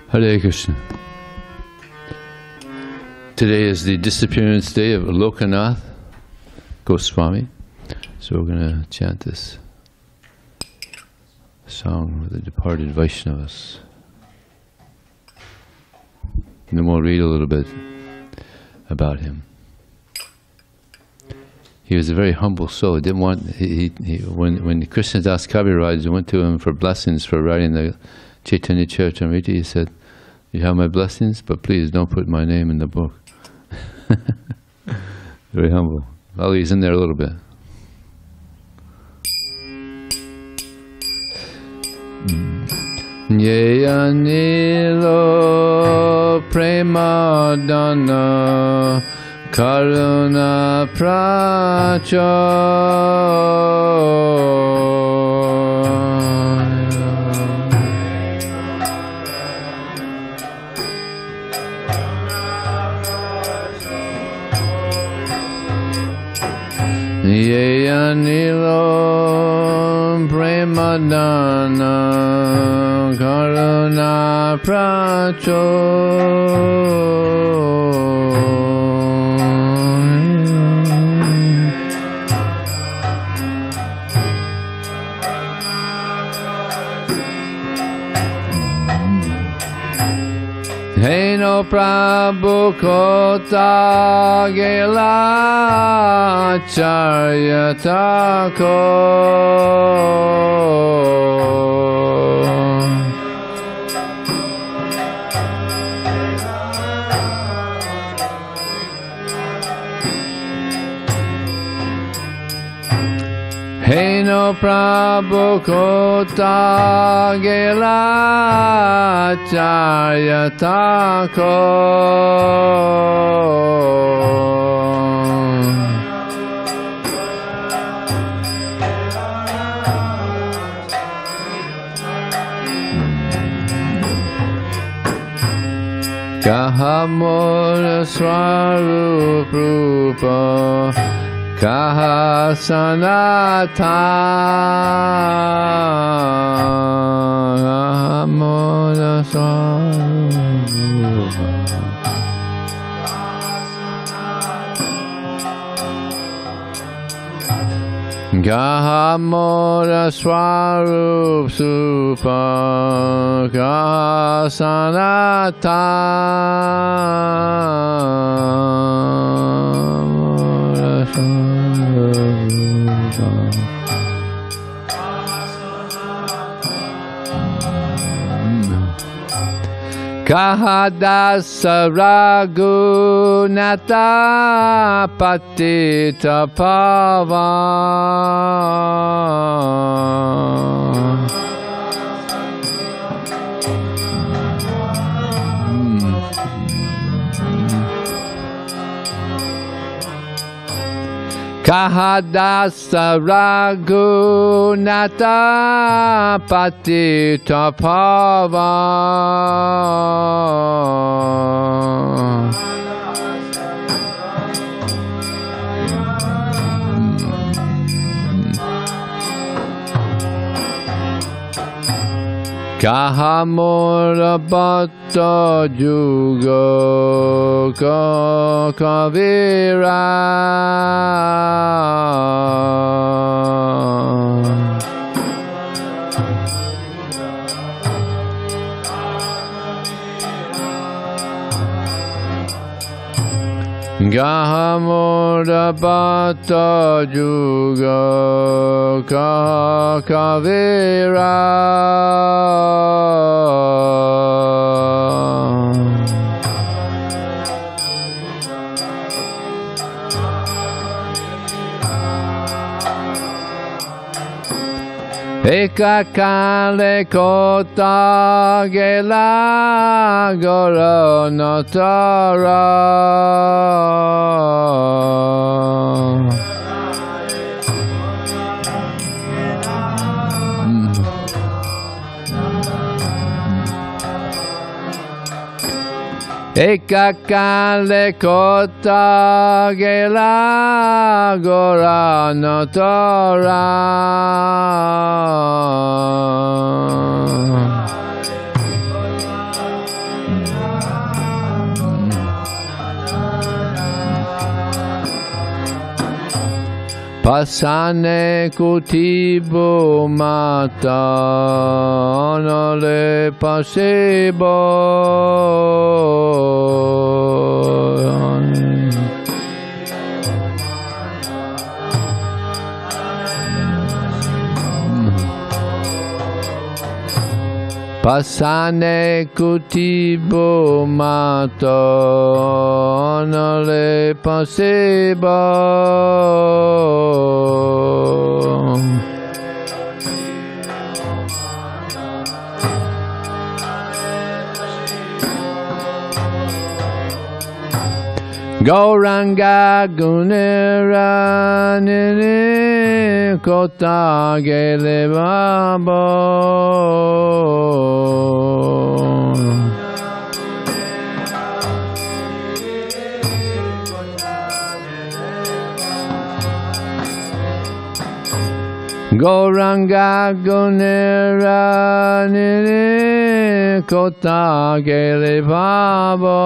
Hare Krishna. Today is the disappearance day of Lokanatha Goswami. So we're going to chant this song with the departed Vaishnavas. And then we'll read a little bit about him. He was a very humble soul. He didn't want, when Krishna Das Kaviraj went to him for blessings for writing the Chaitanya Charitamrita, he said, "You have my blessings, but please don't put my name in the book." Very humble. Well, he's in there a little bit. Yeya nilo premadana karuna pracha Yeya nilo premadana karuna pracho Heino Prabhu Kota Gela Charyatako Heino Prabhu Kota Gela Charyatako Kahamura Swarup Rupa Kaha Sanata Amora Swarupa Gahamora Swarup Supa Kaha Sanata Kahadasa Raghunatha Patita Pavan Kahadasa Raghunatha Patita Pavan Kahamura Bhatta Juga Kavira Gahamura Bhatta Juga Kavira Ekakale Kota Gela Gaurangatha Ekakale Kota Gela Gaurangatha Pasane kutibo mata anale pasebo. Pasane kutibo mato anale pasebo. Gauranga gunera nini kota gele babo. Gauranga gunera nini kota gele babo.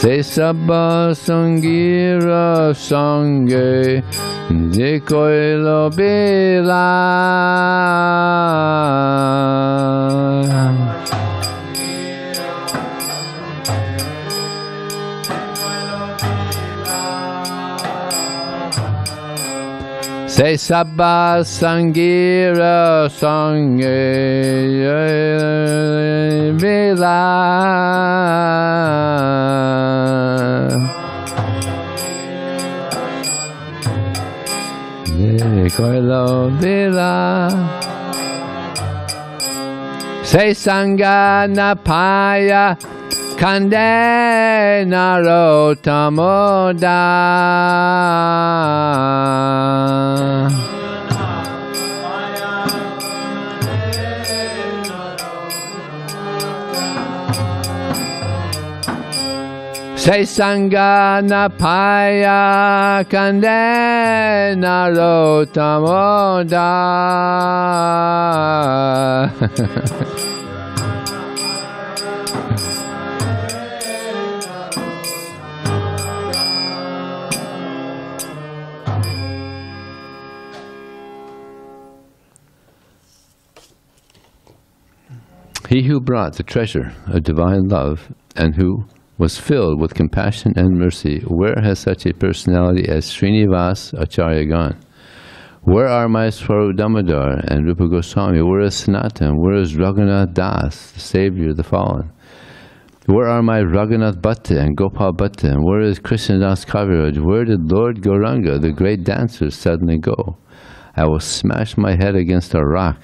Se sabba sangira sange de koilo bila. Se sabba sangira sange bila. Koilo bila. Se sanga napaya kande narotamoda. Se sanga napaya kande narotamoda. He who brought the treasure of divine love and who was filled with compassion and mercy, where has such a personality as Srinivas Acharya gone? Where are my Swarup Damodar and Rupa Goswami? Where is Sanatan? Where is Raghunath Das, the Savior of the fallen? Where are my Raghunath Bhatta and Gopal Bhatta? And where is Krishna Das Kaviraj? Where did Lord Gauranga, the great dancer, suddenly go? I will smash my head against a rock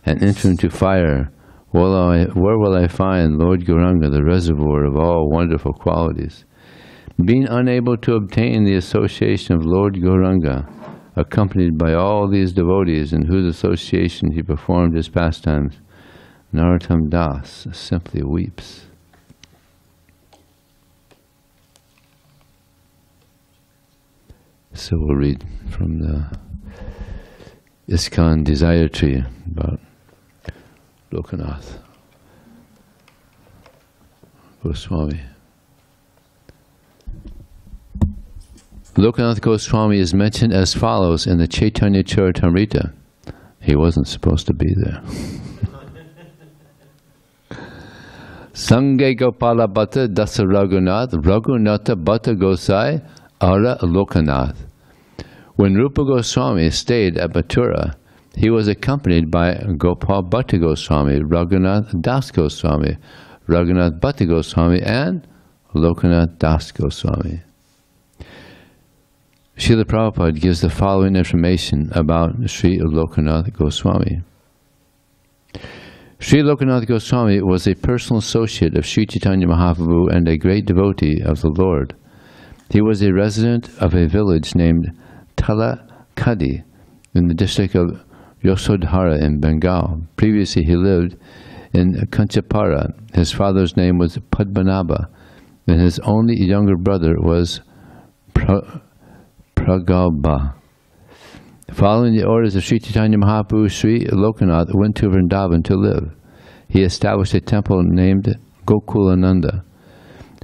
and enter into fire. Where will I find Lord Gauranga, the reservoir of all wonderful qualities? Being unable to obtain the association of Lord Gauranga, accompanied by all these devotees in whose association he performed his pastimes, Narottam Das simply weeps. So we'll read from the ISKCON Desire Tree about Lokanath Goswami. Lokanatha Goswami is mentioned as follows in the Chaitanya Charitamrita. He wasn't supposed to be there. Sange Gopala Bhatta Dasa Raghunath Raghunatha Bhatta Gosai Ara Lokanath. When Rupa Goswami stayed at Mathura, he was accompanied by Gopal Bhatta Goswami, Raghunath Das Goswami, Raghunath Bhatta Goswami, and Lokanath Das Goswami. Srila Prabhupada gives the following information about Sri Lokanatha Goswami. Sri Lokanatha Goswami was a personal associate of Sri Chaitanya Mahaprabhu and a great devotee of the Lord. He was a resident of a village named Talakadi in the district of Yasodhara in Bengal. Previously he lived in Kanchapara. His father's name was Padmanabha, and his only younger brother was Pragalbha. Following the orders of Sri Chaitanya Mahaprabhu, Sri Lokanatha went to Vrindavan to live. He established a temple named Gokulananda.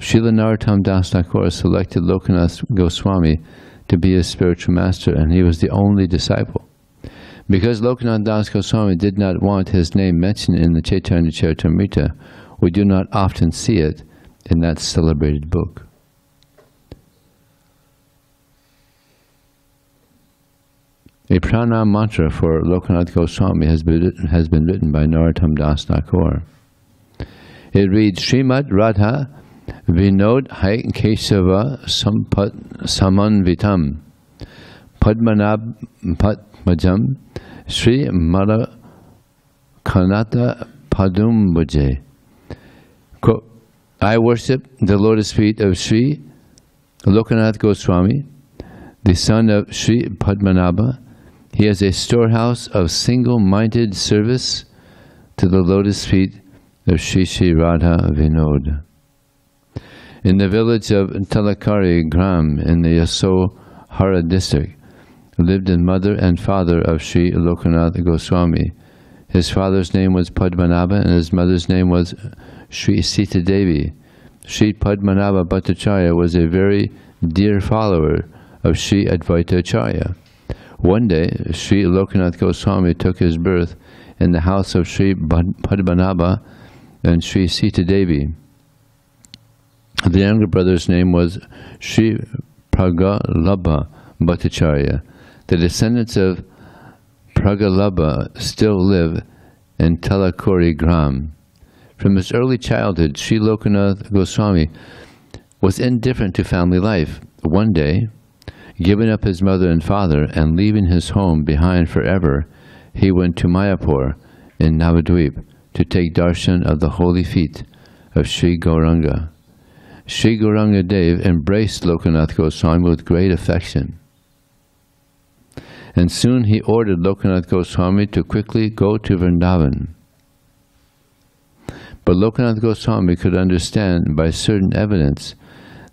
Srila Narottam Das Thakur selected Lokanatha Goswami to be his spiritual master, and he was the only disciple. Because Lokanatha Das Goswami did not want his name mentioned in the Chaitanya Charitamrita, we do not often see it in that celebrated book. A pranam mantra for Lokanatha Goswami has been written by Narottam Das Thakur. It reads, Srimad Radha-Vinoda Hai Kesava Samanvitam Padmanabhajam Sri Lokanatha Padum Bhaje. I worship the lotus feet of Sri Lokanatha Goswami, the son of Sri Padmanabha. He is a storehouse of single-minded service to the lotus feet of Sri Sri Radha-Vinoda. In the village of Talakari Gram in the Yasohara district, lived the mother and father of Sri Lokanatha Goswami. His father's name was Padmanabha and his mother's name was Sri Sita Devi. Sri Padmanabha Bhattacharya was a very dear follower of Sri Advaita Acharya. One day, Sri Lokanatha Goswami took his birth in the house of Sri Padmanabha and Sri Sita Devi. The younger brother's name was Sri Pragalabha Bhattacharya. The descendants of Pragalabha still live in Talakuri Gram. From his early childhood, Sri Lokanatha Goswami was indifferent to family life. One day, giving up his mother and father and leaving his home behind forever, he went to Mayapura in Navadwipa to take darshan of the holy feet of Sri Gauranga. Sri Gaurangadeva embraced Lokanatha Goswami with great affection. And soon he ordered Lokanatha Goswami to quickly go to Vrindavana. But Lokanatha Goswami could understand by certain evidence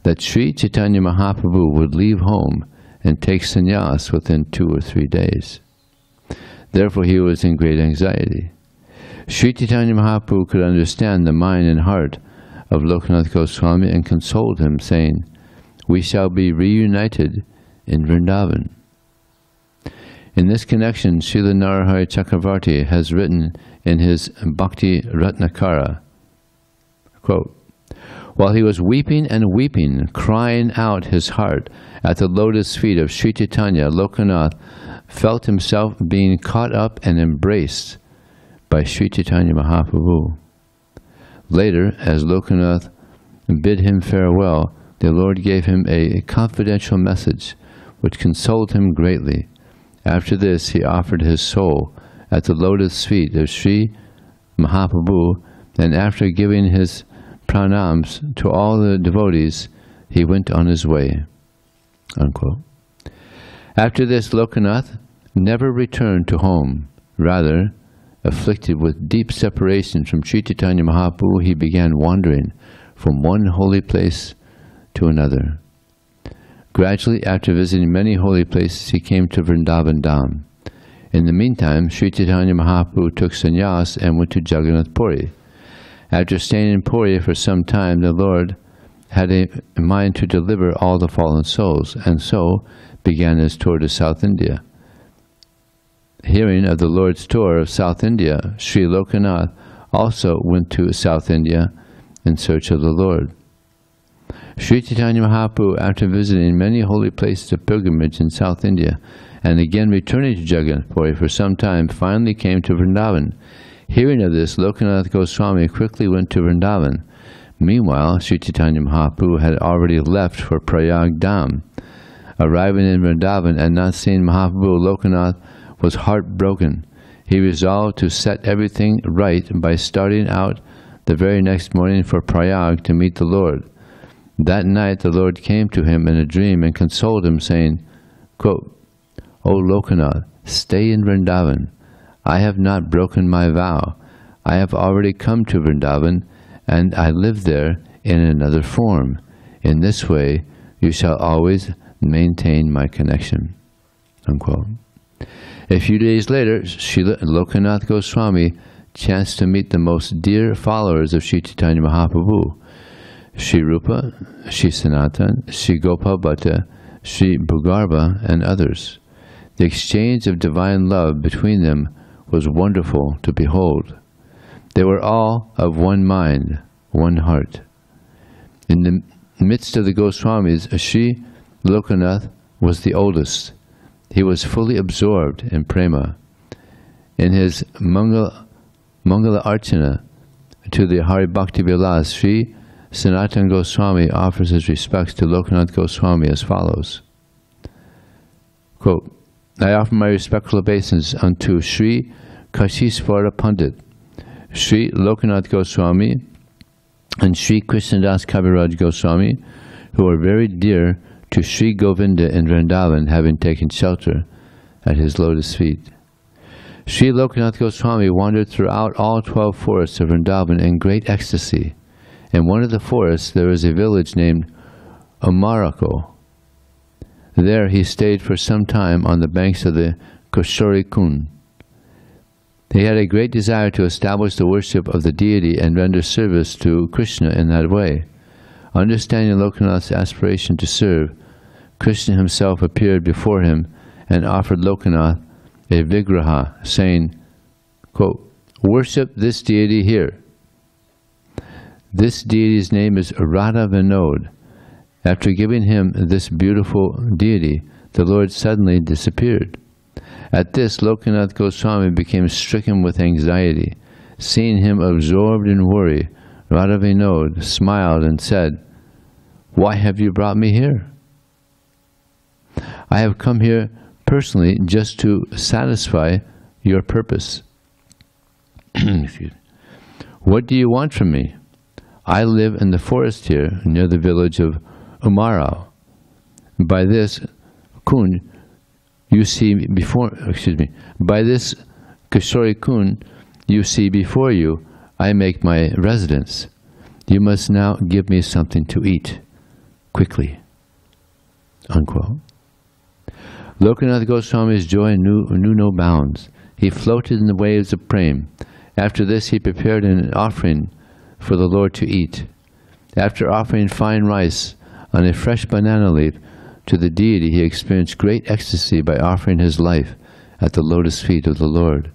that Sri Chaitanya Mahaprabhu would leave home and take sannyas within 2 or 3 days. Therefore he was in great anxiety. Sri Chaitanya Mahaprabhu could understand the mind and heart of Lokanatha Goswami and consoled him, saying, "We shall be reunited in Vrindavan." In this connection, Srila Narahari Chakravarti has written in his Bhakti Ratnakara, quote, while he was weeping and weeping, crying out his heart at the lotus feet of Sri Chaitanya, Lokanath felt himself being caught up and embraced by Sri Chaitanya Mahaprabhu. Later, as Lokanath bid him farewell, the Lord gave him a confidential message which consoled him greatly. After this, he offered his soul at the lotus feet of Sri Mahaprabhu, and after giving his pranams to all the devotees, he went on his way. Unquote. After this, Lokanath never returned to home. Rather, afflicted with deep separation from Sri Chaitanya Mahaprabhu, he began wandering from one holy place to another. Gradually, after visiting many holy places, he came to Vrindavan Dham. In the meantime, Sri Chaitanya Mahaprabhu took sannyas and went to Jagannath Puri. After staying in Puri for some time, the Lord had a mind to deliver all the fallen souls, and so began his tour to South India. Hearing of the Lord's tour of South India, Sri Lokanath also went to South India in search of the Lord. Sri Chaitanya Mahaprabhu, after visiting many holy places of pilgrimage in South India, and again returning to Jagannath Puri for some time, finally came to Vrindavan. Hearing of this, Lokanatha Goswami quickly went to Vrindavan. Meanwhile, Sri Chaitanya Mahaprabhu had already left for Prayag Dham. Arriving in Vrindavan and not seeing Mahaprabhu, Lokanath was heartbroken. He resolved to set everything right by starting out the very next morning for Prayag to meet the Lord. That night the Lord came to him in a dream and consoled him, saying, quote, "O Lokanath, stay in Vrindavan. I have not broken my vow. I have already come to Vrindavan, and I live there in another form. In this way you shall always maintain my connection." Unquote. A few days later, Srila Lokanatha Goswami chanced to meet the most dear followers of Sri Chaitanya Mahaprabhu, Sri Rupa, Sri Sanatan, Sri Gopal Bhatta, Sri Bhugarbha, and others. The exchange of divine love between them was wonderful to behold. They were all of one mind, one heart. In the midst of the Goswamis, Sri Lokanath was the oldest. He was fully absorbed in prema. In his Mangala Archana to the Hari Bhakti Vilas, Sri Sanatana Goswami offers his respects to Lokanatha Goswami as follows. Quote, I offer my respectful obeisance unto Sri Kashishvara Pandit, Sri Lokanatha Goswami, and Sri Krishnadas Kaviraj Goswami, who are very dear to Sri Govinda in Vrindavana, having taken shelter at his lotus feet. Sri Lokanatha Goswami wandered throughout all 12 forests of Vrindavana in great ecstasy. In one of the forests there is a village named Umarao. There he stayed for some time on the banks of the Kishori-kunda. He had a great desire to establish the worship of the deity and render service to Krishna in that way. Understanding Lokanath's aspiration to serve, Krishna himself appeared before him and offered Lokanath a vigraha, saying, quote, worship this deity here. This deity's name is Radha-Vinoda. After giving him this beautiful deity, the Lord suddenly disappeared. At this, Lokanatha Goswami became stricken with anxiety. Seeing him absorbed in worry, Radha-Vinoda smiled and said, why have you brought me here? I have come here personally just to satisfy your purpose. What do you want from me? I live in the forest here near the village of Umarao. By this kund you see before, by this Kishori-kunda you see before you, I make my residence. You must now give me something to eat, quickly. Unquote. Lokanatha Goswami's joy knew no bounds. He floated in the waves of prema. After this he prepared an offering for the Lord to eat. After offering fine rice on a fresh banana leaf to the deity, he experienced great ecstasy by offering his life at the lotus feet of the Lord.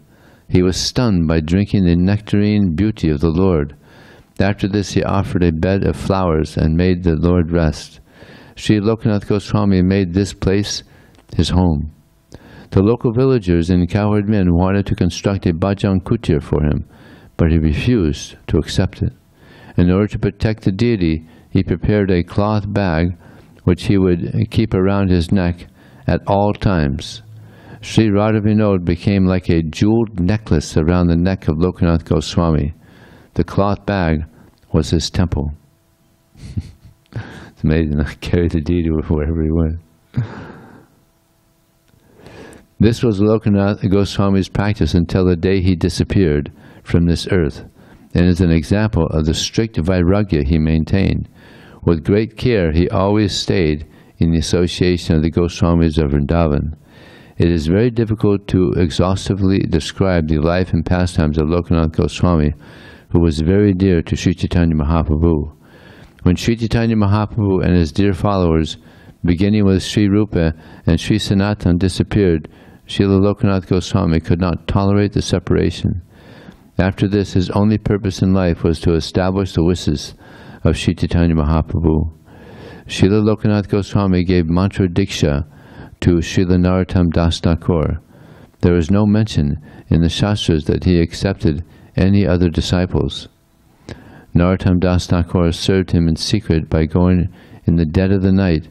He was stunned by drinking the nectarine beauty of the Lord. After this he offered a bed of flowers and made the Lord rest. Sri Lokanatha Goswami made this place his home. The local villagers and cowherd men wanted to construct a bhajan kutir for him, but he refused to accept it. In order to protect the deity, he prepared a cloth bag which he would keep around his neck at all times. Sri Radha-Vinoda became like a jeweled necklace around the neck of Lokanatha Goswami. The cloth bag was his temple. It's amazing, I carried the deity wherever he went. This was Lokanatha Goswami's practice until the day he disappeared from this earth, and is an example of the strict vairagya he maintained. With great care he always stayed in the association of the Goswamis of Vrindavana. It is very difficult to exhaustively describe the life and pastimes of Lokanatha Goswami, who was very dear to Sri Chaitanya Mahaprabhu. When Sri Chaitanya Mahaprabhu and his dear followers, beginning with Sri Rupa and Sri Sanatan, disappeared, Srila Lokanatha Goswami could not tolerate the separation. After this, his only purpose in life was to establish the wishes of Sri Chaitanya Mahaprabhu. Srila Lokanatha Goswami gave mantra diksha to Srila Narottam Das Thakur. There is no mention in the Shastras that he accepted any other disciples. Narottam Das Thakur served him in secret by going in the dead of the night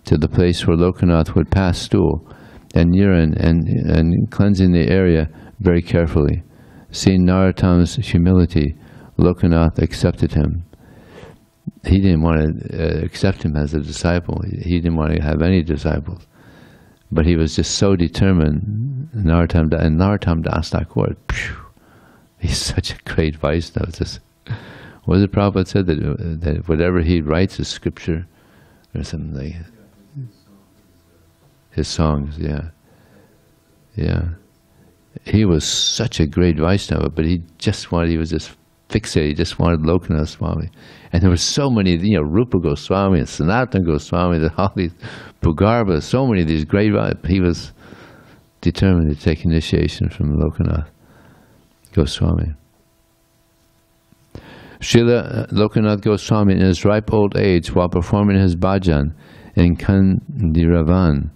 to the place where Lokanath would pass stool and urine and cleansing the area very carefully. Seeing Narottam's humility, Lokanath accepted him. He didn't want to accept him as a disciple. He didn't want to have any disciples. But he was just so determined. Narottam Das Thakur, he's such a great Vaishnava. What the Prabhupada said, that whatever he writes is scripture or something like that. His songs, yeah. Yeah. He was such a great Vaishnava, but he was just fixated, he just wanted Lokanatha Swami. And there were so many, Rupa Goswami and Sanatana Goswami, all these Bhugarbha, so many of these great, he was determined to take initiation from Lokanatha Goswami. Srila Lokanatha Goswami, in his ripe old age, while performing his bhajan in Kandiravan,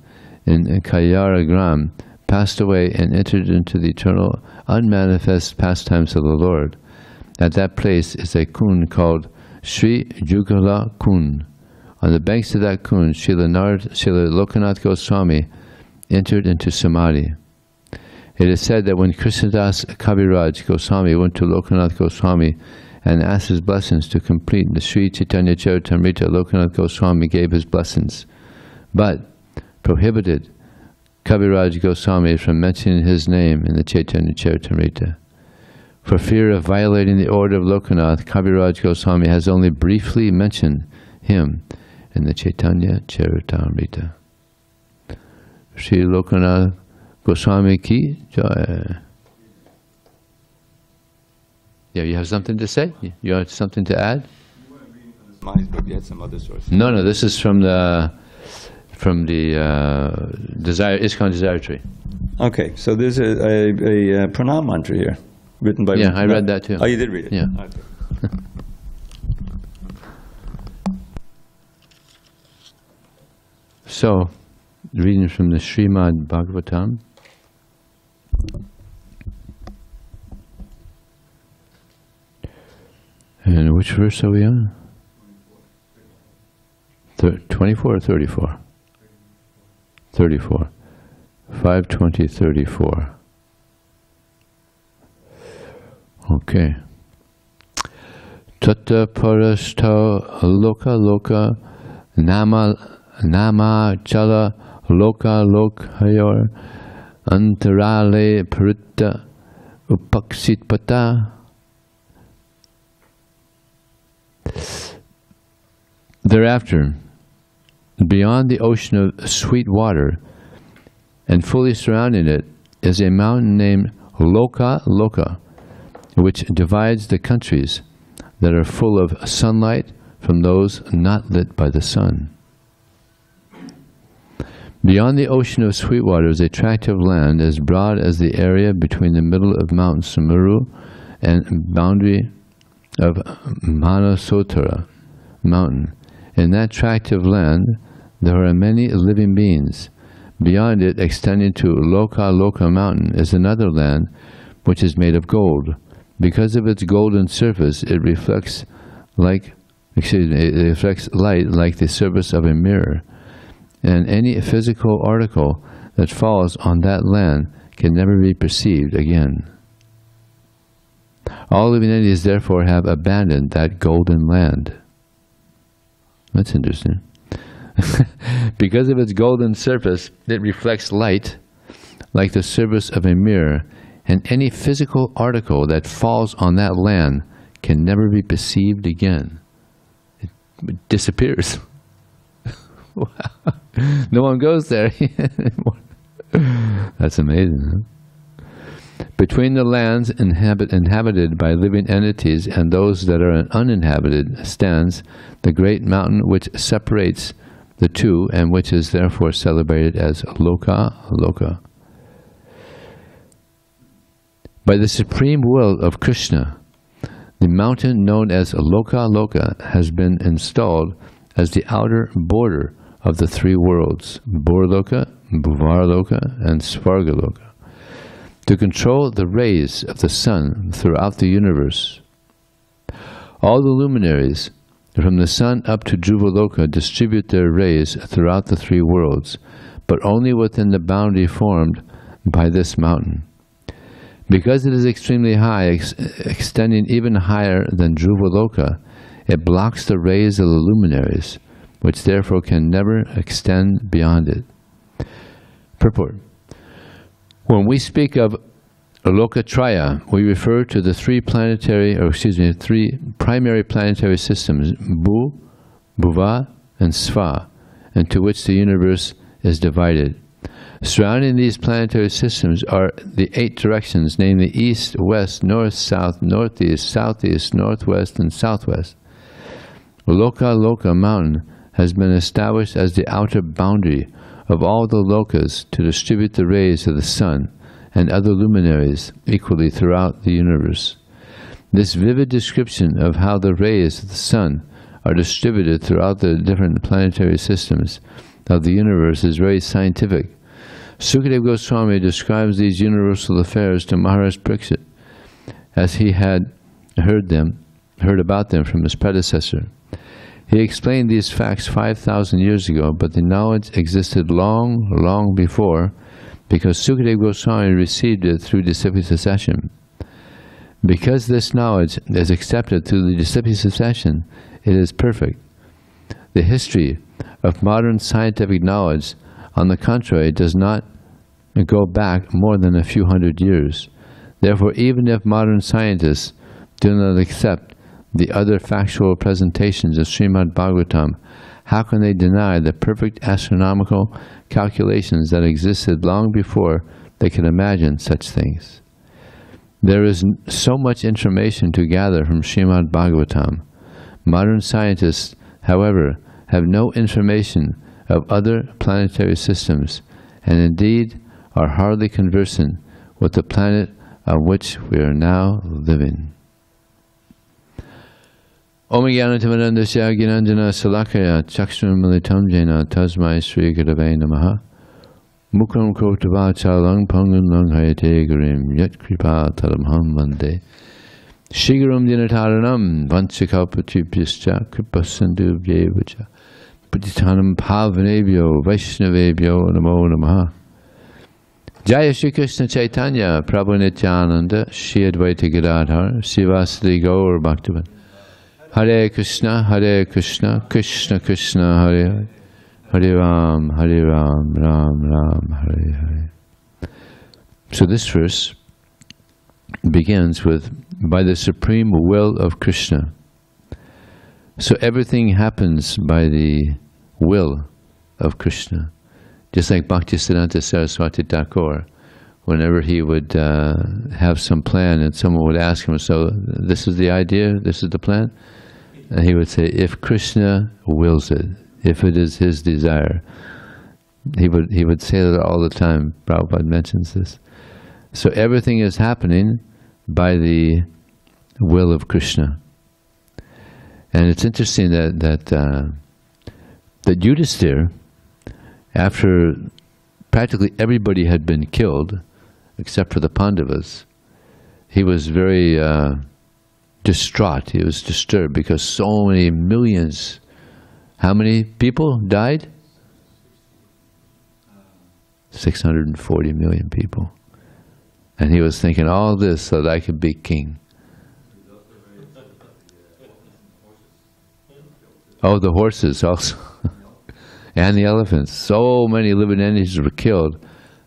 in Kayaragram, passed away and entered into the eternal, unmanifest pastimes of the Lord. At that place is a kund called Sri Jugala Kund. On the banks of that kund, Srila Lokanatha Goswami entered into samadhi. It is said that when Krishnadas Kaviraj Goswami went to Lokanatha Goswami and asked his blessings to complete the Sri Chaitanya Charitamrita, Lokanatha Goswami gave his blessings, but prohibited Kaviraj Goswami from mentioning his name in the Chaitanya Charitamrita. For fear of violating the order of Lokanath, Kaviraj Goswami has only briefly mentioned him in the Chaitanya Charitamrita. Sri Lokanatha Goswami ki jai. Yeah, you have something to say? You have something to add? You weren't reading from the slides, but you had some other sources. No, this is from the Desire ISKCON Desire Tree. Okay, so there's a pranam mantra here, written by... Yeah, I read that too. Oh, you did read it? Yeah. Okay. So, reading from the Srimad Bhagavatam. And which verse are we on? 24 or 34? 34. 5:20:34. Okay. Tata parashto loka nama chala lokayor antarale paritta upaksitpata. Thereafter, beyond the ocean of sweet water and fully surrounding it is a mountain named Loka, which divides the countries that are full of sunlight from those not lit by the sun. Beyond the ocean of sweet water is a tract of land as broad as the area between the middle of Mount Sumeru and boundary of Manasotara mountain. In that tract of land there are many living beings. Beyond it, extending to Loka mountain, is another land which is made of gold. Because of its golden surface, it reflects light like the surface of a mirror. And any physical article that falls on that land can never be perceived again. All living entities therefore have abandoned that golden land. That's interesting. Because of its golden surface, it reflects light like the surface of a mirror, and any physical article that falls on that land can never be perceived again. It disappears. Wow. No one goes there anymore. That's amazing, huh? Between the lands inhabited by living entities and those that are uninhabited stands the great mountain which separates the two, and which is therefore celebrated as Loka. By the supreme will of Krishna, the mountain known as Loka has been installed as the outer border of the three worlds, Borloka, Bhuvarloka, and Svargaloka, to control the rays of the sun throughout the universe. All the luminaries from the sun up to Dhruvaloka distribute their rays throughout the three worlds, but only within the boundary formed by this mountain. Because it is extremely high, extending even higher than Dhruvaloka, it blocks the rays of the luminaries, which therefore can never extend beyond it. Purport. When we speak of Lokatraya, we refer to the three primary planetary systems, Bhu, Bhuva, and Sva, into which the universe is divided. Surrounding these planetary systems are the 8 directions, namely east, west, north, south, northeast, southeast, northwest, and southwest. Loka mountain has been established as the outer boundary of all the lokas to distribute the rays of the sun and other luminaries equally throughout the universe. This vivid description of how the rays of the sun are distributed throughout the different planetary systems of the universe is very scientific. Sukadeva Goswami describes these universal affairs to Maharaj Pariksit as he had heard about them from his predecessor. He explained these facts 5,000 years ago, but the knowledge existed long before, because Sukadeva Goswami received it through disciple succession. Because this knowledge is accepted through the disciple succession, it is perfect. The history of modern scientific knowledge, on the contrary, does not go back more than a few hundred years. Therefore, even if modern scientists do not accept the other factual presentations of Srimad Bhagavatam, how can they deny the perfect astronomical calculations that existed long before they could imagine such things? There is so much information to gather from Srimad Bhagavatam. Modern scientists, however, have no information of other planetary systems, and indeed are hardly conversant with the planet on which we are now living. Om Jnana-timirandasya Gnananjana Salakaya Chakshram Militam Jena Tasmai Sri Gurave Namaha Mukram Krotava Chalang Pangan Langhayate Gurim Yat Kripa Talamham Vande Shigaram Dinataranam Vanchakalpatibhyascha Kripa Sandhu Vyevacha Patitanam Pavanebhyo Vaishnavebhyo Namo Namaha. Jaya Shri Krishna Chaitanya Prabhu Nityananda Shri Advaita Gadadhar Srivasadi Gaur Bhaktivan Hare Krishna, Krishna Krishna, Hare Hare, Hare Ram, Ram Ram, Hare Hare. So this verse begins with, by the supreme will of Krishna. So everything happens by the will of Krishna. Just like Bhaktisiddhanta Saraswati Thakur, whenever he would have some plan and someone would ask him, so this is the idea, this is the plan? And he would say, if Krishna wills it, if it is his desire. He would say that all the time. Prabhupada mentions this. So everything is happening by the will of Krishna. And it's interesting that Yudhisthira, after practically everybody had been killed, except for the Pandavas, he was very distraught. He was disturbed because so many millions. How many people died? 640 million people. And he was thinking, all this so that I could be king. Oh, the horses also. And the elephants. So many living entities were killed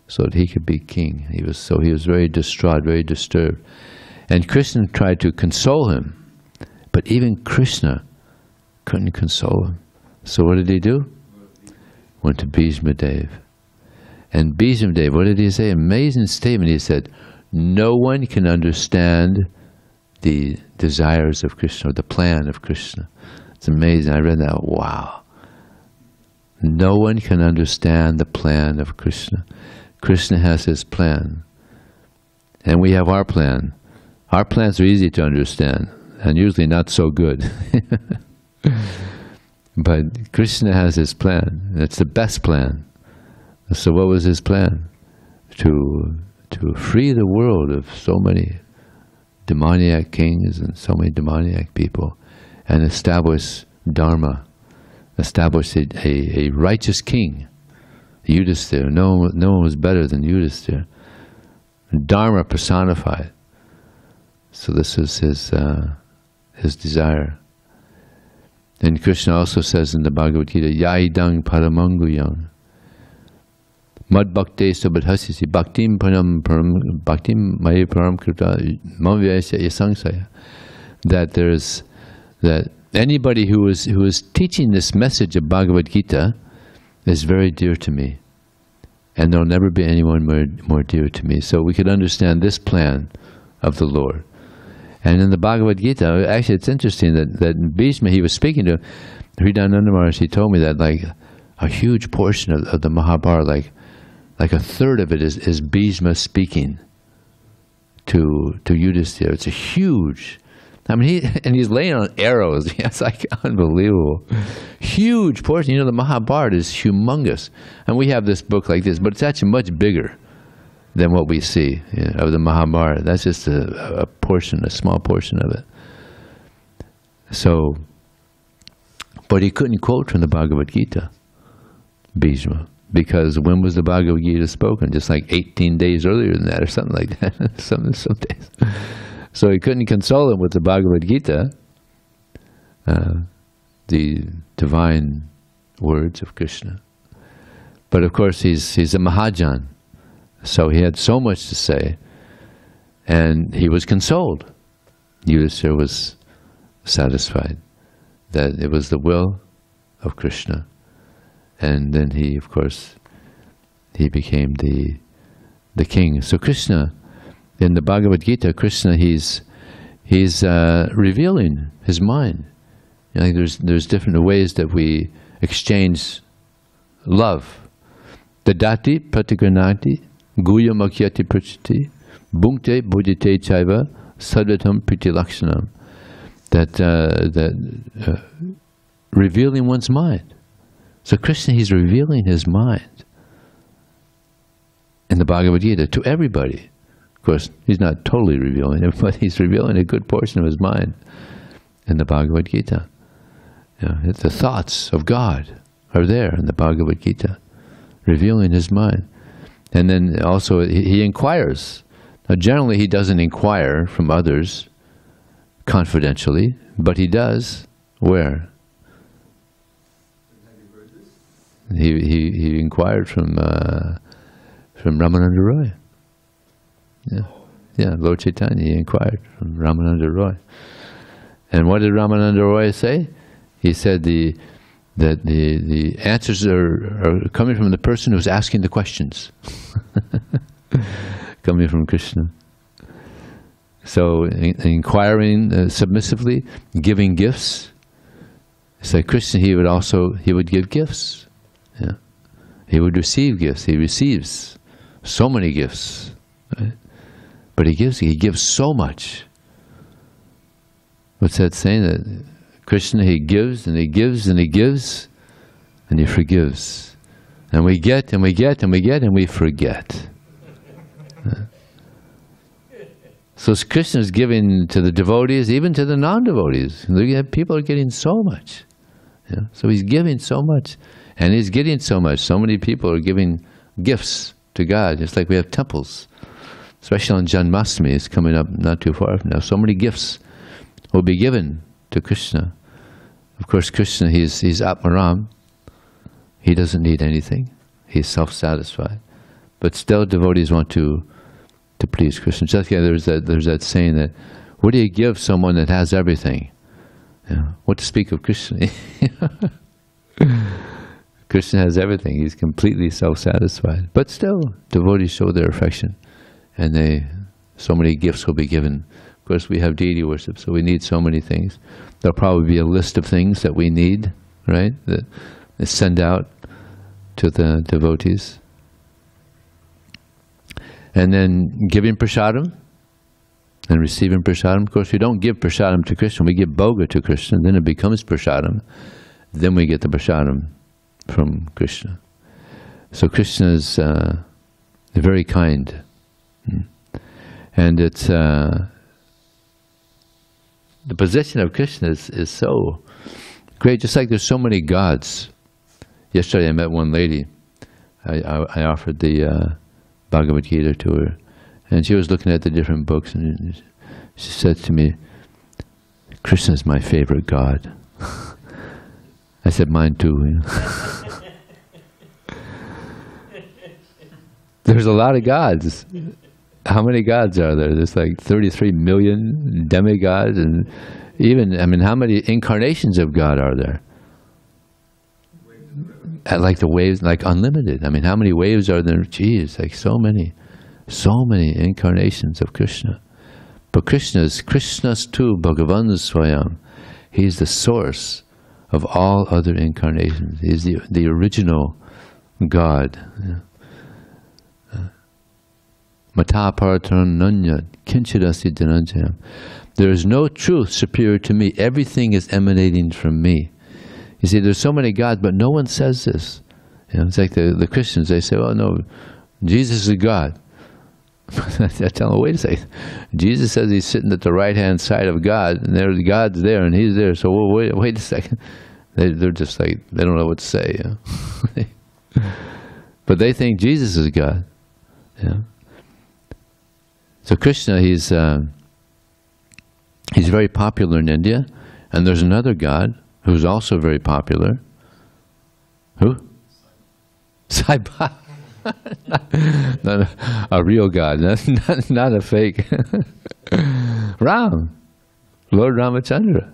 so that he could be king. He was very distraught, very disturbed. And Krishna tried to console him, but even Krishna couldn't console him. So what did he do? Went to Bhishmadev. And Bhishmadev, what did he say? Amazing statement. He said, no one can understand the desires of Krishna, or the plan of Krishna. It's amazing. I read that. Wow. No one can understand the plan of Krishna. Krishna has his plan. And we have our plan. Our plans are easy to understand, and usually not so good. But Krishna has his plan. It's the best plan. So what was his plan? To free the world of so many demoniac kings and so many demoniac people, and establish Dharma, establish a righteous king, Yudhisthira. No one was better than Yudhisthira. Dharma personified. So this is his desire. And Krishna also says in the Bhagavad Gita, Yaidang paramanguyang mad bhakte sabadhasisi bhaktim mayapuram krita mamvyasya yasangsaya. That anybody who is teaching this message of Bhagavad Gita is very dear to me. and there'll never be anyone more dear to me. So we could understand this plan of the Lord. And in the Bhagavad Gita, actually it's interesting that Bhishma, he was speaking to Vridananda Maharaj, he told me that like a huge portion of the Mahabharata, like a third of it is Bhishma speaking to Yudhisthira. It's a huge, I mean, he's laying on arrows. It's like unbelievable. Huge portion. You know, the Mahabharata is humongous. And we have this book like this, but it's actually much bigger than what we see, you know, of the Mahabharata. That's just a portion, a small portion of it. So, but he couldn't quote from the Bhagavad Gita, Bhishma, because when was the Bhagavad Gita spoken? Just like 18 days earlier than that, or something like that. some days. So he couldn't console him with the Bhagavad Gita, the divine words of Krishna. But of course he's a Mahajan, so he had so much to say, and he was consoled. Yudhisthira was satisfied that it was the will of Krishna. And then he, of course, he became the king. So Krishna, in the Bhagavad Gita, Krishna, he's revealing his mind. You know, there's different ways that we exchange love. Dadati pratigranati guya makyati prachati bhunkte bodhite chaiva sadvatam pritilakshanam. That revealing one's mind. So Krishna, he's revealing his mind in the Bhagavad Gita to everybody. Of course, he's not totally revealing it, but he's revealing a good portion of his mind in the Bhagavad Gita. You know, the thoughts of God are there in the Bhagavad Gita, revealing his mind. And then also he inquires. Now generally he doesn't inquire from others confidentially, but he does where? He inquired from Ramananda Roy. Yeah, Lord Chaitanya, he inquired from Ramananda Roy. And what did Ramananda Roy say? He said that the answers are coming from the person who's asking the questions. Coming from Krishna. So inquiring submissively, giving gifts. It's like Krishna, he would give gifts. Yeah. He would receive gifts. He receives so many gifts. Right? But he gives so much. What's that saying? That Krishna, he gives and he gives and he gives and he forgives. And we get and we get and we get and we forget. So Krishna is giving to the devotees, even to the non-devotees. People are getting so much. Yeah? So he's giving so much. And he's getting so much. So many people are giving gifts to God. Just like we have temples. Especially on Janmashtami, it's coming up not too far from now. So many gifts will be given to Krishna. Of course, Krishna, he's Atmaram. He doesn't need anything. He's self-satisfied. But still, devotees want to please Krishna. Just like there's that saying that, what do you give someone that has everything? You know, what to speak of Krishna? Krishna has everything. He's completely self-satisfied. But still, devotees show their affection. And so many gifts will be given. Of course, we have deity worship, so we need so many things. There'll probably be a list of things that we need, right? That is sent out to the devotees. And then giving prasadam and receiving prasadam. Of course, we don't give prasadam to Krishna. We give bhoga to Krishna. Then it becomes prasadam. Then we get the prasadam from Krishna. So Krishna is very kind. And it's the position of Krishna is so great. Just like there's so many gods. Yesterday I met one lady. I offered the Bhagavad Gita to her, and she was looking at the different books, and she said to me, "Krishna is my favorite god." I said, "Mine too." You know? There's a lot of gods. How many gods are there? There's like 33 million demigods, and even, I mean, how many incarnations of God are there? like the waves, like unlimited. I mean, how many waves are there? Geez, like so many incarnations of Krishna. But Krishna's tu Bhagavan Swayam. He's the source of all other incarnations. He's the original God. Mata parataran nanya kinchidasi dhananjayam. There is no truth superior to me. Everything is emanating from me. You see, there's so many gods, but no one says this. You know, it's like the Christians, they say, oh no, Jesus is God. I tell them, wait a second. Jesus says he's sitting at the right-hand side of God, and God's there, and he's there, so wait a second. They're just like, they don't know what to say. You know? But they think Jesus is God. You know? So Krishna, he's very popular in India, and there's another God who's also very popular. Who? Sai Baba. Not a real God, not a fake. Ram, Lord Ramachandra,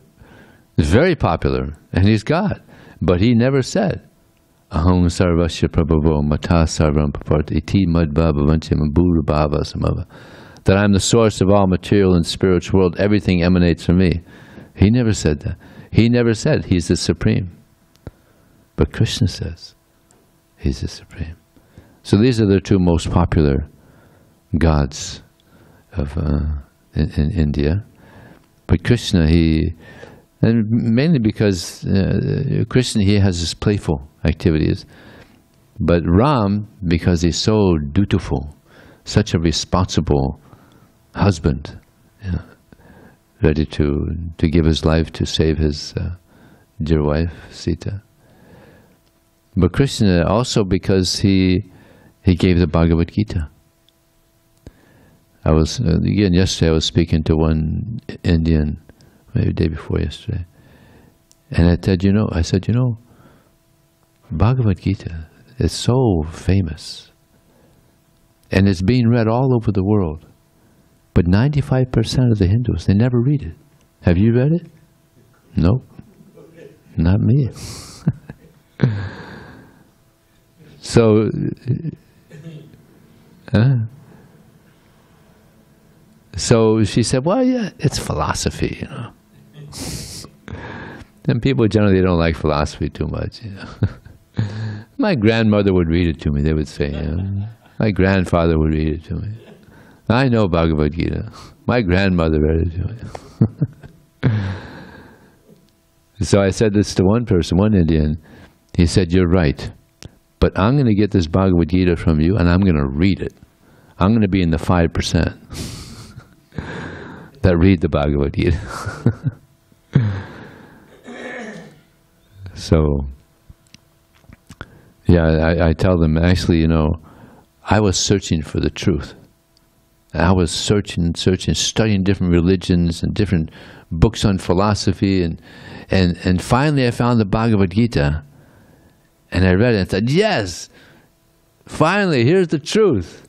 is very popular, and he's God. But he never said, Aham sarvasya prabhavo mata sarvam papart iti madbha bhavantim bhura bhava samava. That I'm the source of all material and spiritual world, everything emanates from me. He never said that. He never said he's the Supreme. But Krishna says he's the Supreme. So these are the two most popular gods of in India. But Krishna, and mainly because Krishna, he has his playful activities. But Ram, because he's so dutiful, such a responsible husband, you know, ready to give his life to save his dear wife, Sita. But Krishna also because he gave the Bhagavad Gita. I was, again, yesterday I was speaking to one Indian, maybe the day before yesterday, and I said, you know, Bhagavad Gita is so famous, and it's being read all over the world, but 95% of the Hindus, they never read it. Have you read it? Nope. Not me. So, so she said, well, yeah, it's philosophy, you know. And people generally don't like philosophy too much, you know. My grandmother would read it to me, they would say, you know. My grandfather would read it to me. I know Bhagavad Gita. My grandmother read it to me. So I said this to one person, one Indian. He said, you're right, but I'm going to get this Bhagavad Gita from you and I'm going to read it. I'm going to be in the 5% that read the Bhagavad Gita. So, yeah, I tell them, actually, you know, I was searching for the truth. I was searching, studying different religions and different books on philosophy, and finally I found the Bhagavad Gita, and I read it and said, yes, finally, here's the truth.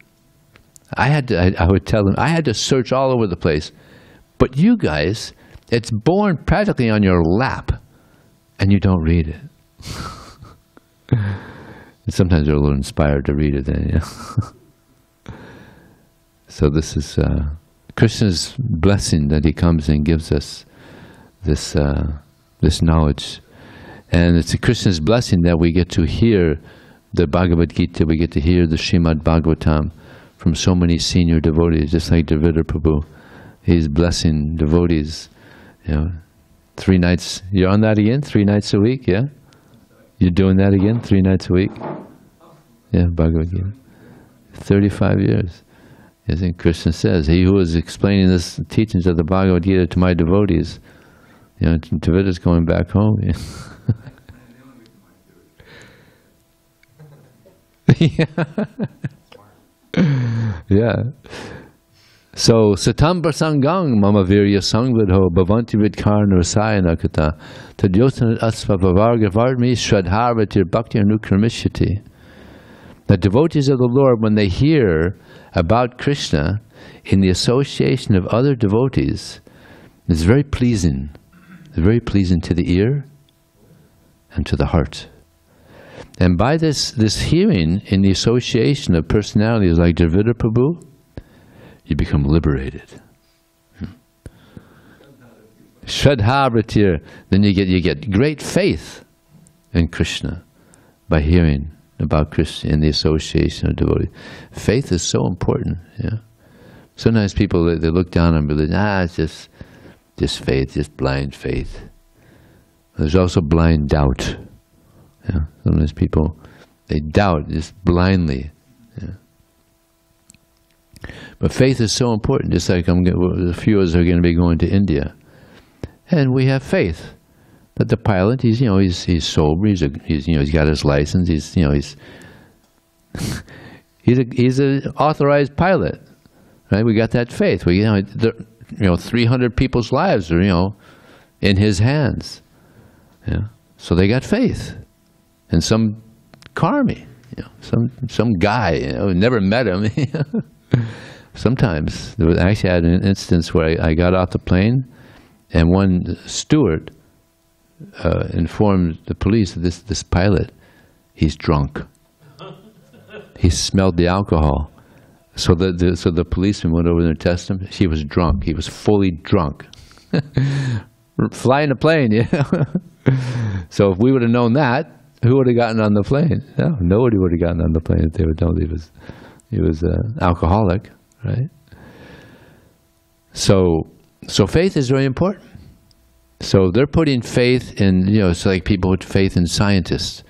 I would tell them, I had to search all over the place, but you guys, it's born practically on your lap, and you don't read it. And sometimes they're a little inspired to read it then, yeah. So this is Krishna's blessing that he comes and gives us this knowledge. And it's Krishna's blessing that we get to hear the Bhagavad Gita, we get to hear the Srimad Bhagavatam from so many senior devotees, just like Devendra Prabhu. He's blessing devotees, you know, 3 nights. You're on that again? 3 nights a week, yeah? You're doing that again, 3 nights a week? Yeah, Bhagavad Gita. 35 years. I think Krishna says, he who is explaining this teachings of the Bhagavad Gita to my devotees, you know, Devendra's going back home. Yeah. Yeah. So, satam prasangang mama virya sangvidho bhavanti vidkarna rasayana kata tadyotana asva vavarga varmi shradharvatir bhakti anukramishyati. The devotees of the Lord, when they hear about Krishna in the association of other devotees, it's very pleasing. It's very pleasing to the ear and to the heart. And by this hearing in the association of personalities like Dravida Prabhu, you become liberated. Shraddha Vritir, then you get great faith in Krishna by hearing about Krishna in the association of devotees. Faith is so important. Yeah. Sometimes people they look down on religion. It's just faith, just blind faith. There's also blind doubt. Yeah. Sometimes people they doubt just blindly. Yeah. But faith is so important. Just like a few of us are going to be going to India, and we have faith that the pilot, he's sober, he's got his license, he's an authorized pilot, right? We got that faith. 300 people's lives are in his hands. Yeah, so they got faith, and some karmi, some guy, never met him. Sometimes I actually had an instance where I got off the plane, and one steward informed the police that this pilot, he's drunk. He smelled the alcohol. So the policeman went over there and tested him. He was drunk. He was fully drunk. Flying a plane, So if we would have known that, who would have gotten on the plane? No, nobody would have gotten on the plane if they would have known he was alcoholic, right? So faith is very important. So they're putting faith in, it's like people put faith in scientists.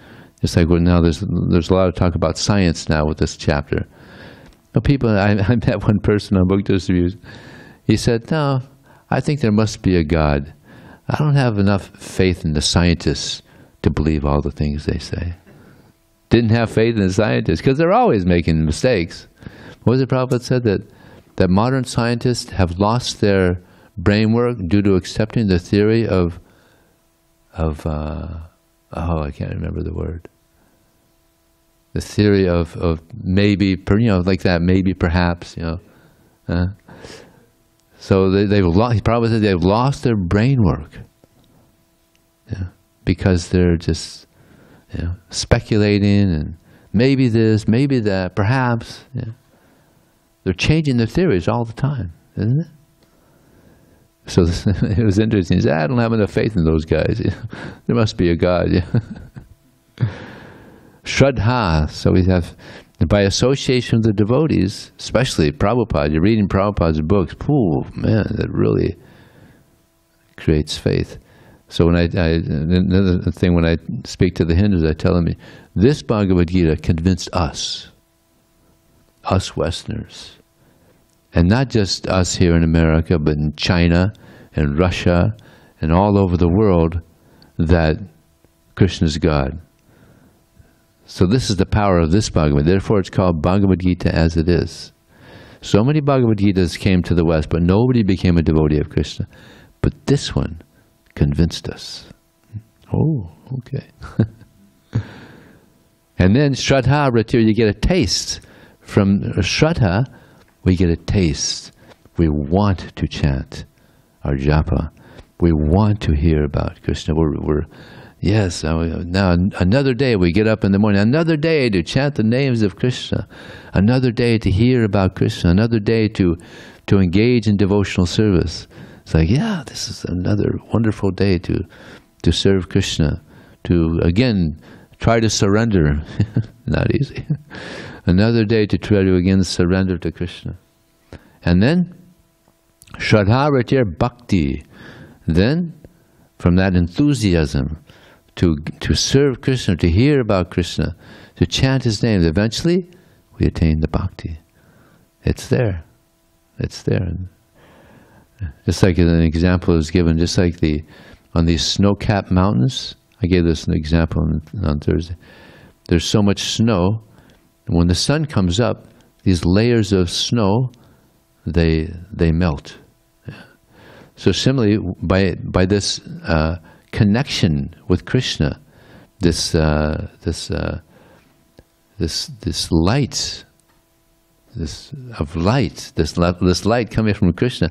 It's like, well, now there's a lot of talk about science now with this chapter. But people, I met one person on book distribution. He said, no, I think there must be a God. I don't have enough faith in the scientists to believe all the things they say. Didn't have faith in the scientists because they're always making mistakes. What was the Prabhupada said? That modern scientists have lost their brain work due to accepting the theory of I can't remember the word. The theory of maybe, like that, maybe, perhaps, So they've lost, Prabhupada said they've lost their brain work. Yeah, because they're just, speculating and maybe this, maybe that, perhaps. Yeah. They're changing their theories all the time, isn't it? So it was interesting. He said, I don't have enough faith in those guys. There must be a God. Shraddha. So we have, by association with the devotees, especially Prabhupada, you're reading Prabhupada's books, that really creates faith. So when another thing, when I speak to the Hindus, I tell them, this Bhagavad Gita convinced us Westerners, and not just us here in America, but in China and Russia and all over the world, that Krishna is God. So this is the power of this Bhagavad. Therefore it's called Bhagavad Gita as it is. So many Bhagavad Gitas came to the West, but nobody became a devotee of Krishna. But this one convinced us. Oh, okay. And then Shraddha Vritir, you get a taste. From Shraddha, we get a taste. We want to chant our japa. We want to hear about Krishna. Yes, now another day we get up in the morning, another day to chant the names of Krishna, another day to hear about Krishna, another day to engage in devotional service. It's like, this is another wonderful day to serve Krishna, to again try to surrender. Not easy. Another day to try to again surrender to Krishna. And then Shraddha Vritir Bhakti. Then from that enthusiasm to serve Krishna, to hear about Krishna, to chant his name, eventually we attain the bhakti. It's there. It's there. Just like an example is given, just like on these snow-capped mountains, I gave this an example on Thursday. There's so much snow, and when the sun comes up, these layers of snow, they melt. So similarly, by this connection with Krishna, this light, this light coming from Krishna,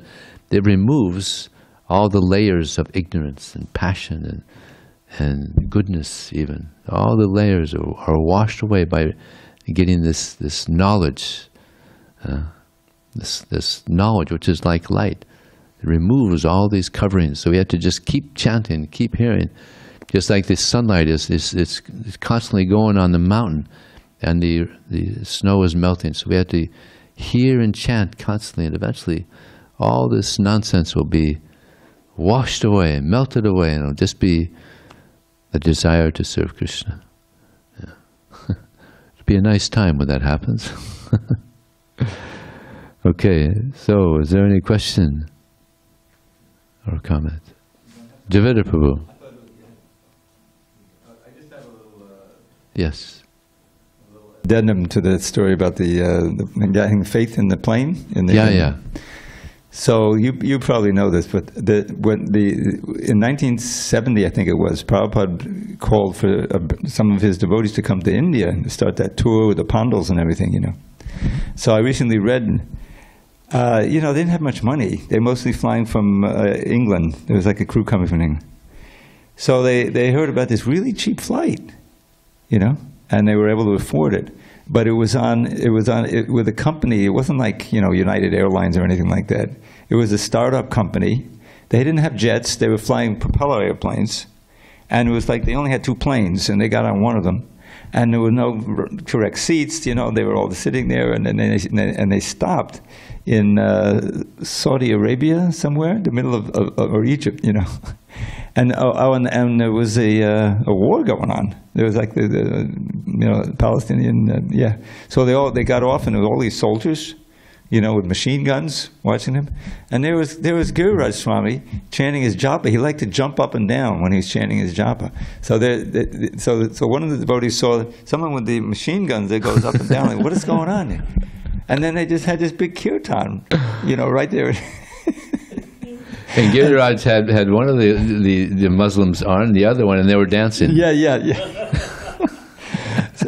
it removes all the layers of ignorance and passion and goodness even. All the layers are washed away by getting this knowledge, this knowledge which is like light. It removes all these coverings. So we have to just keep chanting, keep hearing. Just like this sunlight is constantly going on the mountain, and the snow is melting. So we have to hear and chant constantly, and eventually all this nonsense will be washed away, melted away, and it'll just be a desire to serve Krishna. Yeah. It'll be a nice time when that happens. Okay, so is there any question or comment? Javeda Prabhu. I just have a little... Yes. Addendum to the story about the getting faith in the plane. Yeah. So you probably know this, but in 1970, I think it was, Prabhupada called for some of his devotees to come to India and start that tour with the Pandals and everything, you know. So I recently read, they didn't have much money. They're mostly flying from England. There was like a crew coming from England. So they heard about this really cheap flight, you know, and they were able to afford it. But it was with a company. It wasn't like, United Airlines or anything like that. It was a startup company. They didn't have jets. They were flying propeller airplanes. And it was like they only had 2 planes, and they got on one of them. And there were no correct seats. They were all sitting there, and then they stopped in Saudi Arabia somewhere, the middle of or Egypt, And there was a war going on. There was like the Palestinian, yeah. So they got off, and there were all these soldiers, with machine guns watching them. And there was Giriraj Swami chanting his japa. He liked to jump up and down when he was chanting his japa. So so one of the devotees saw someone with the machine guns that goes up and down. Like, what is going on there? And then they just had this big kirtan, right there. And Giriraj had one of the Muslims on, the other one, and they were dancing. Yeah.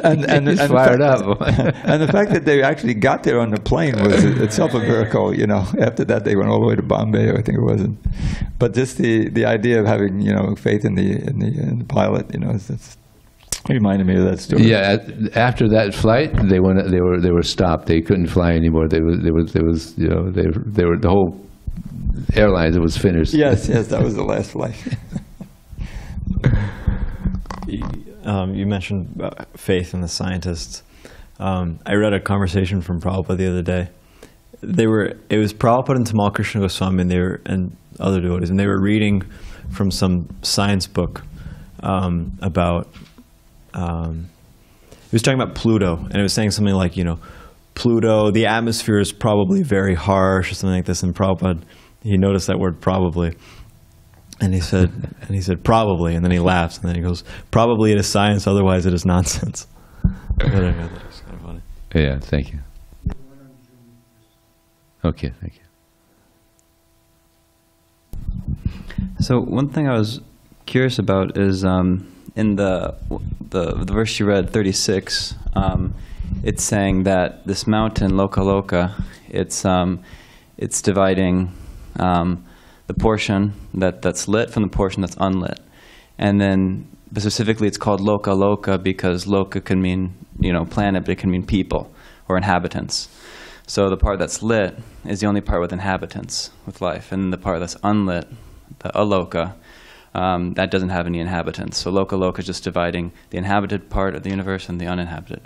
and he's fired up. And the fact that they actually got there on the plane was itself a miracle. After that they went all the way to Bombay, I think it was. But just the idea of having faith in the pilot, it reminded me of that story. Yeah, after that flight, they were stopped. They couldn't fly anymore. They were the whole airlines, it was finished. Yes, that was the last flight. You mentioned faith in the scientists. I read a conversation from Prabhupada the other day. It was Prabhupada and Tamal Krishna Goswami and other devotees, and they were reading from some science book about. It was talking about Pluto, and it was saying something like, Pluto, the atmosphere is probably very harsh or something like this, and Prabhupada, he noticed that word probably, and he said probably, and then he laughs, and then he goes, probably it is science, otherwise it is nonsense. That was kind of funny. Yeah, thank you. Okay, thank you. So one thing I was curious about is in the verse you read, 36, it's saying that this mountain, Lokaloka, it's dividing the portion that's lit from the portion that's unlit. And then specifically it's called Lokaloka because Loka can mean, planet, but it can mean people or inhabitants. So the part that's lit is the only part with inhabitants, with life. And the part that's unlit, the Aloka, that doesn't have any inhabitants. So Lokaloka is just dividing the inhabited part of the universe and the uninhabited.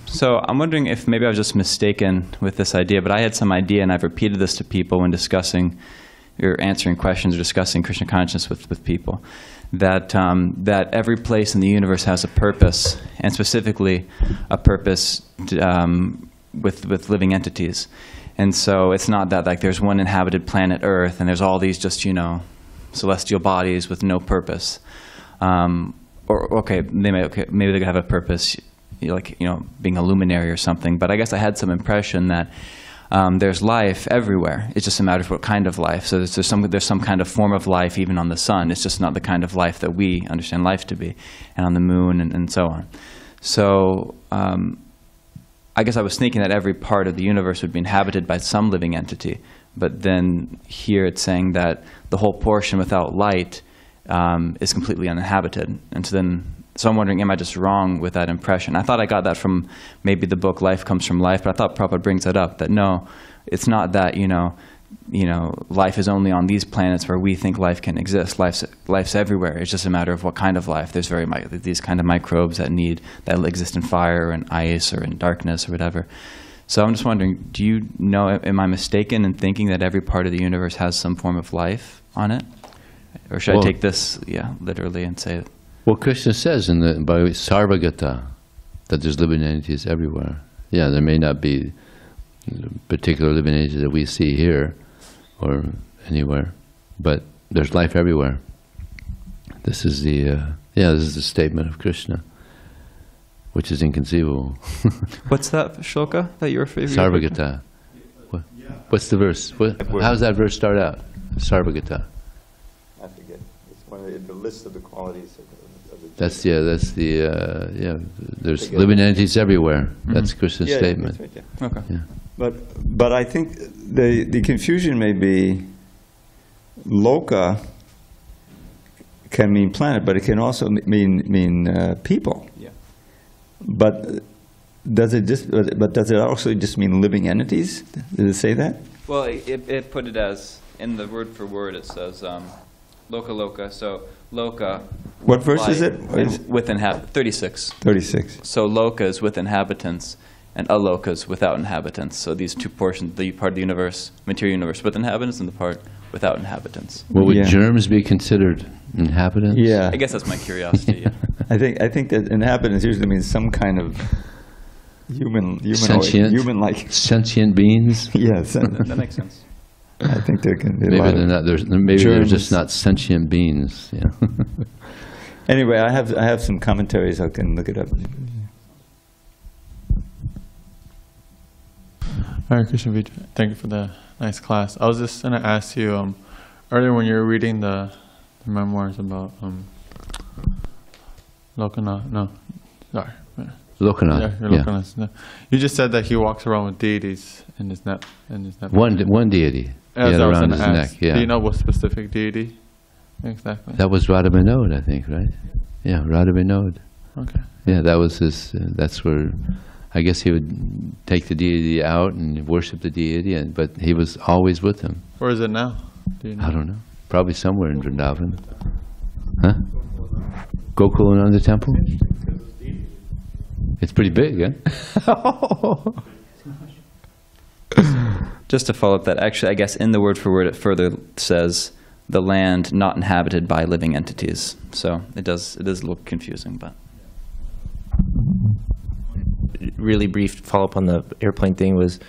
So I'm wondering if maybe I was just mistaken with this idea, but I had some idea, and I've repeated this to people when discussing or answering questions or discussing Krishna consciousness with people, that every place in the universe has a purpose, and specifically a purpose with living entities. And so it's not that like there's one inhabited planet Earth and there's all these just, celestial bodies with no purpose. Maybe they could have a purpose, being a luminary or something. But I guess I had some impression that there's life everywhere. It's just a matter of what kind of life. So there's some kind of form of life even on the sun. It's just not the kind of life that we understand life to be, and on the moon and so on. So I guess I was thinking that every part of the universe would be inhabited by some living entity. But then here it's saying that the whole portion without light is completely uninhabited. And so I'm wondering, am I just wrong with that impression? I thought I got that from maybe the book Life Comes from Life, but I thought Prabhupada brings that up, that no, it's not that, life is only on these planets where we think life can exist. Life's everywhere. It's just a matter of what kind of life. There's these kind of microbes that exist in fire and ice or in darkness or whatever. So I'm just wondering, do you know, am I mistaken in thinking that every part of the universe has some form of life on it? Or should I take this, literally and say it? Well, Krishna says by Sarvagata that there's living entities everywhere. Yeah, there may not be particular living entities that we see here or anywhere, but there's life everywhere. This is the statement of Krishna, which is inconceivable. What's that shloka that you're referring to? Sarvagata. What's the verse? How does that verse start out? Sarvagata. I forget. It's one of the list of the qualities of the there's living entities everywhere. That's Krishna's statement. That's right, okay. Yeah. But I think the confusion may be Loka can mean planet, but it can also mean people. Yeah. But does it also just mean living entities? Did it say that? Well, it put it as, in the word for word, it says Loka. So Loka. What verse is it? With 36. 36. So Loka is with inhabitants, and Aloka is without inhabitants. So these two portions, the part of the universe, material universe with inhabitants, and the part without inhabitants. Well, would germs be considered inhabitants? Yeah. I guess that's my curiosity. Yeah. I think that inhabitants usually means some kind of human-like sentient beings. Yes, that makes sense. I think there can be maybe they're just not sentient beings. Yeah. Anyway, I have some commentaries. I can look it up. Hare Krishna Vijaya. Thank you for the nice class. I was just going to ask you, earlier when you were reading the memoirs about Lokanath, Lokanath. Yeah, Lokanath. No. You just said that he walks around with deities in his neck. One deity. Around his neck. Yeah. Do you know what specific deity? Exactly. That was Radha-Vinoda, I think, right? Yeah, Radha-Vinoda. Okay. Yeah, that was his. That's where, I guess he would take the deity out and worship the deity, but he was always with him. Where is it now? Do you know? I don't know. Probably somewhere in Vrindavana. Huh? Gokulananda temple? It's pretty big, huh? Just to follow up that, actually, I guess in the word for word, it further says the land not inhabited by living entities. So it is a little confusing, but. Really brief follow-up on the airplane thing was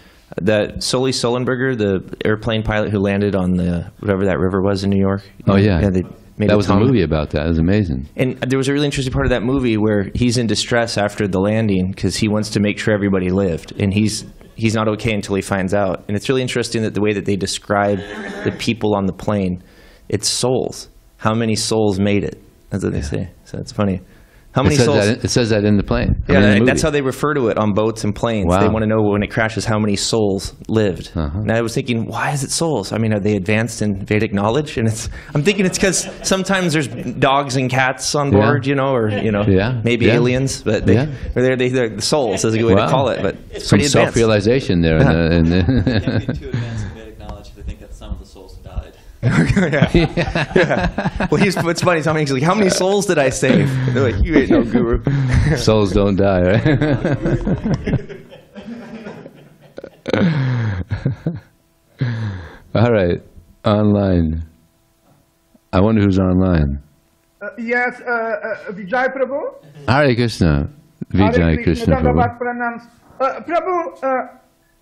that Sully Sullenberger, the airplane pilot who landed on whatever that river was in New York. Oh, yeah. That was a movie about that. It was amazing. And there was a really interesting part of that movie where he's in distress after the landing because he wants to make sure everybody lived. And he's not okay until he finds out. And it's really interesting that the way that they describe the people on the plane, it's souls. How many souls made it? That's what they say. So it's funny. How many souls? It says that in the plane. Yeah, that's how they refer to it on boats and planes. Wow. They want to know when it crashes how many souls lived. And I was thinking, why is it souls? I mean, are they advanced in Vedic knowledge? And I'm thinking it's because sometimes there's dogs and cats on board, maybe aliens, but they're the souls is a good way to call it. But it's some pretty advanced. Self-realization there. Can't be too advanced in Vedic knowledge to think that some of the souls died. Yeah. Well, what's funny is how many souls did I save? They're like, you ain't no guru. Souls don't die, right? All right, online. I wonder who's online. Yes, Vijay Prabhu. Hare Krishna. Vijay Krishna Prabhu. Prabhu,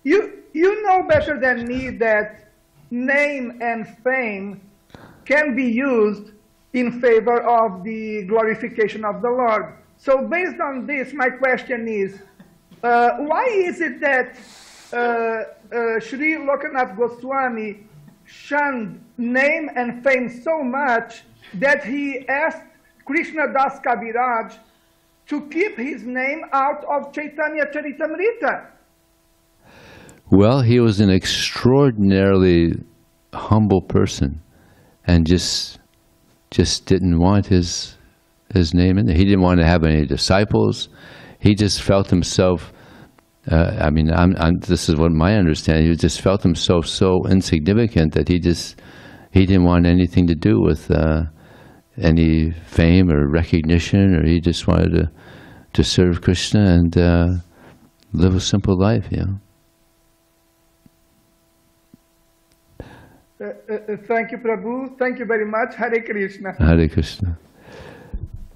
you know better than me that name and fame can be used in favor of the glorification of the Lord. So based on this, my question is, why is it that Sri Lokanatha Goswami shunned name and fame so much that he asked Krishna Das Kaviraj to keep his name out of Chaitanya Charitamrita? Well, he was an extraordinarily humble person, and just just didn't want his name in there. He didn't want to have any disciples. He just felt himself. This is what my understanding. He just felt himself so insignificant that he didn't want anything to do with any fame or recognition, or he just wanted to serve Krishna and live a simple life. Thank you, Prabhu. Thank you very much. Hare Krishna. Hare Krishna.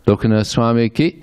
Lokanath Swami ki.